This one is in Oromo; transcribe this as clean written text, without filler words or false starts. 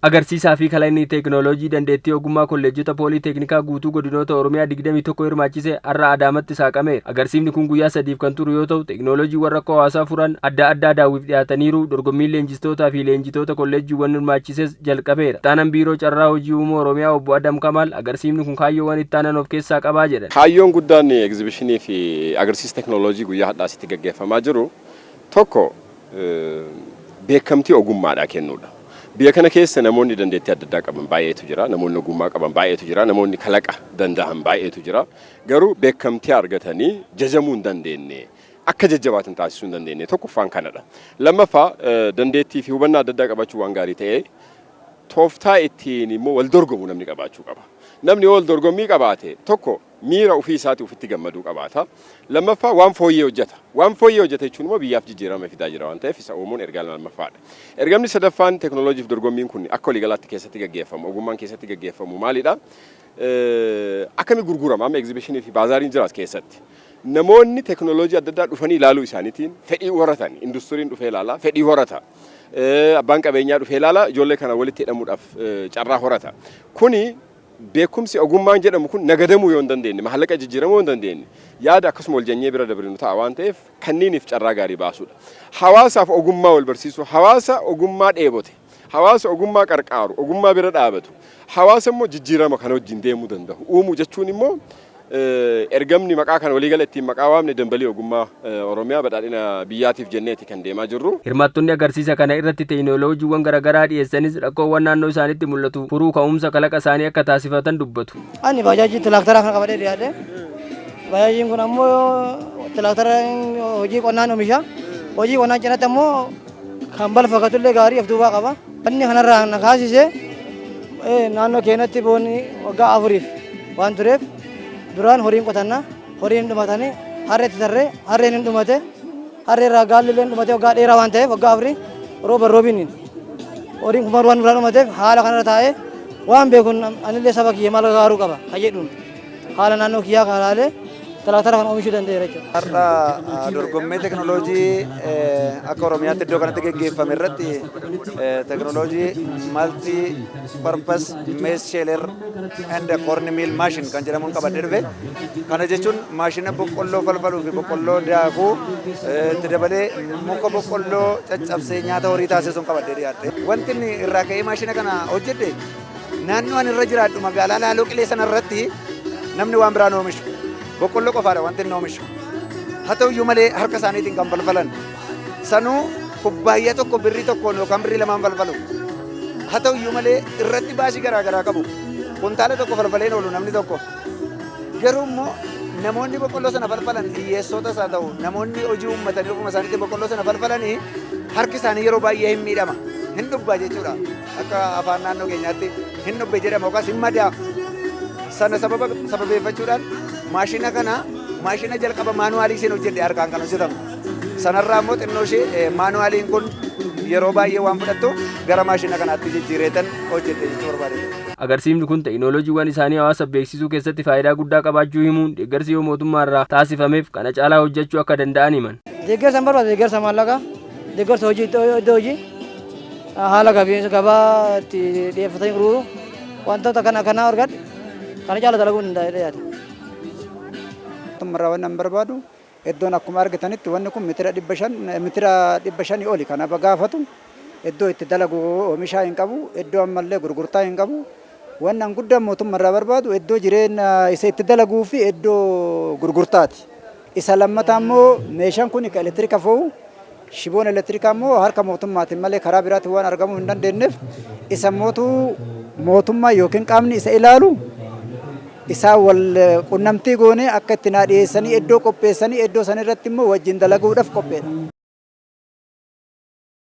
Agarsiisaa fi kalaqni teekinooloojii dandeettii ogummaa kolleejjota pooliiteeknikaa guutuu godinoota Oromiyaa 21 hirmaachise har'a Adaamatti saaqameera. Agarsiifni kun guyyaa 3 kan turu yoo ta'u, teekinooloojiiwwan rakkoo hawaasaa furan adda addaa daawwiif dhiyaataniiru. Dorgommiin leenjistootaa fi leenjitoota kolleejiiwwan hirmaachises jalqabeera. Ittaanaan biiroo carraa hojii uumuu Oromiyaa obbo Adam Kamal agarsiifni kun kaayyoowwan ittaanan of keessaa qabaa jedhan. Kaayyoon guddaan egzibishinii fi agarsiisa teekinooloojii guyyaa har'aasitti gaggeeffamaa jiru tokko beekamtii ogummaadhaa kennuudha. Biyya kana keessa namoonni dandeettii adda addaa qaban baay'eetu jira, namoonni ogummaa qaban baay'eetu jira, namoonni kalaqa danda'an baay'eetu jira. Garuu beekamtii argatanii jajamuu hin dandeenye, akka jajjabaatan taasisuu hin dandeenye tokkoffaan kanadha. Lammaffaa dandeettii fi hubannaa adda addaa qabaachuu waan gaarii ta'ee tooftaa ittiin immoo wal dorgomu namni qabaachuu qaba. Namni wal dorgommii qabaate tokko miira ofii isaatii ofitti gammaduu qabaata. Lammaffaa waan fooyyee hojjeta. Waan fooyyee hojjeta jechuun immoo biyyaaf jijjiirama fidaa jira waan ta'eef isa uumuun ergaa lammaffaadha. Ergamni sadaffaan teekinooloojiif dorgommiin kun akka waliigalaatti keessatti gaggeeffamu, ogummaan keessatti gaggeeffamu maalidha? Akkami gurgurama amma egzibishinii fi baazaariin jiraas keessatti. Namoonni teekinooloojii adda addaa dhufanii ilaaluu isaaniitiin fedhii horatan, industiriin dhufee ilaala, fedhii horata. Abbaan qabeenyaa dhufee ilaala, ijoollee kana walitti hidhamuudhaaf carraa horata. Kuni beekumsi ogummaan jedhamu kun nagadamuu yoo hin dandeenye, maallaqa jijjiiramuu yoo hin dandeenye, yaada akkasuma wal janyee bira dabrinu ta'a waan ta'eef kanniiniif carraa gaarii baasuudha. Hawaasaaf ogummaa wal barsiisuu, hawaasa ogummaa dheebote, hawaasa ogummaa qarqaaru, ogummaa bira dhaabatu, hawaasa immoo jijjiirama kana wajjin deemuu danda'u uumuu jechuun immoo ergamni maqaa kana waliigala ittiin maqaa waamne dambalii ogummaa Oromiyaa badhaadhina biyyaatiif jenneeti kan deemaa jirru. Hirmaattonni agarsiisa kana irratti teekinooloojiiwwan garaagaraa dhiyeessanis rakkoowwan naannoo isaaniitti mul'atu furuu ka'umsa kalaqa isaanii akka taasifatan dubbatu. Ani bajaajii tiraaktaraa kan qabadee dhiyaate. Bajaajiin kun ammoo tiraaktara hojii qonnaan oomisha. Hojii qonnaan cinatti ammoo kan balfakatullee gaarii of duubaa qaba. Inni kanarraa na kaasise naannoo keenyatti boonni waggaa 4 waan tureef duraan horiin qotanna, horiin dhumatanii harreetti tarree, harreen hin dhumate, harreerraa gaallileen dhumate waggaa dheeraa waan ta'eef waggaa 4 rooba roobiin horiin kun waan duraan dhumateef haala kanarra taa'ee waan beekuun anillee saba kiyya maal gaaruu qaba kan jedhuun haala naannoo kiyyaa kanaalee tiraktara kan oomishuu danda'eera jechuudha. Har'a dorgommii teekinooloojii akka Oromiyaatti iddoo kanatti gaggeeffame irratti teekinooloojii malti parpas mees sheeler and corn meal machine kan jedhamuun qabadee dhufe. Kana jechuun maashina boqqolloo falfaluu fi boqqolloo daakuu itti dabalee muka boqqolloo caccabsee nyaata horii taasisuun qabadee dhiyaate. Wanti inni irraa ka'ee maashina kana hojjedhe naannoo ani irra jiraadhu magaalaa Laaloo Qilee sana irratti namni waan biraan oomishu. Boqqolloo qofaadha wanti inni oomishu. Haa ta'uyyuu malee harka isaaniitiin kan falfalan. Sanuu kubbaayyaa tokko birrii tokkoon yookaan birrii lamaan falfalu. Haa ta'uyyuu malee irratti baasii garaagaraa qabu. Kuntaala tokko falfaleen oolu namni tokko. Garuu immoo namoonni boqqolloo sana falfalan hiyyeessotas haa ta'u namoonni hojii uummatanii ofuma isaaniitiin boqqolloo sana falfalanii harki isaanii yeroo baay'ee hin miidhama. Hin dhubbaa jechuudha. Akka afaan naannoo keenyaatti hin dhubbe jedhama yookaas hin madaa. Sana sababeeffachuudhaan maashina kana maashina jalqaba maanuwaalii isheen hojjedhe harkaan kan hojjetamu. Sanarraa immoo xinnoo ishee maanuwaaliin kun yeroo baay'ee waan fudhattu gara maashina kanaatti jijjiireetan hojjedhe jechuu barbaade. Agarsiifni kun teekinooloojiiwwan isaanii hawaasa beeksisuu keessatti faayidaa guddaa qabaachuu himuun deeggarsi yoo mootummaa irraa taasifameef kana caalaa hojjechuu akka danda'an himan. Deeggarsa barbaada deeggarsa maallaqaa, deeggarsa hojii iddoo hojii haala gabaa itti dhiyeeffatanii gurguru wantoota kana argadhe kana caalaa dalaguu hin danda'e. Tummarraa waan barbaadu iddoon akkuma argitanitti wanni kun meetira 500 oli kan gaafatu iddoo itti dalagu oomishaa hin qabu, iddoo ammallee gurgurtaa hin qabu. Waan guddaan mootummaarraa barbaadu iddoo jireenya isa itti dalaguu fi iddoo gurgurtaati. Isa lammataa immoo meeshaan kun kan elektiriika foo'u shiboon elektiriikaa immoo harka mootummaatiin malee karaa biraatiin waan argamuu hin dandeenyeef isa mootummaa yookiin qaamni isa ilaalu isaa wal qunnamtii goone akka itti naa dhiyeessanii iddoo qopheessanii iddoo sanirratti immoo wajjin dalaguudhaaf qopheedha.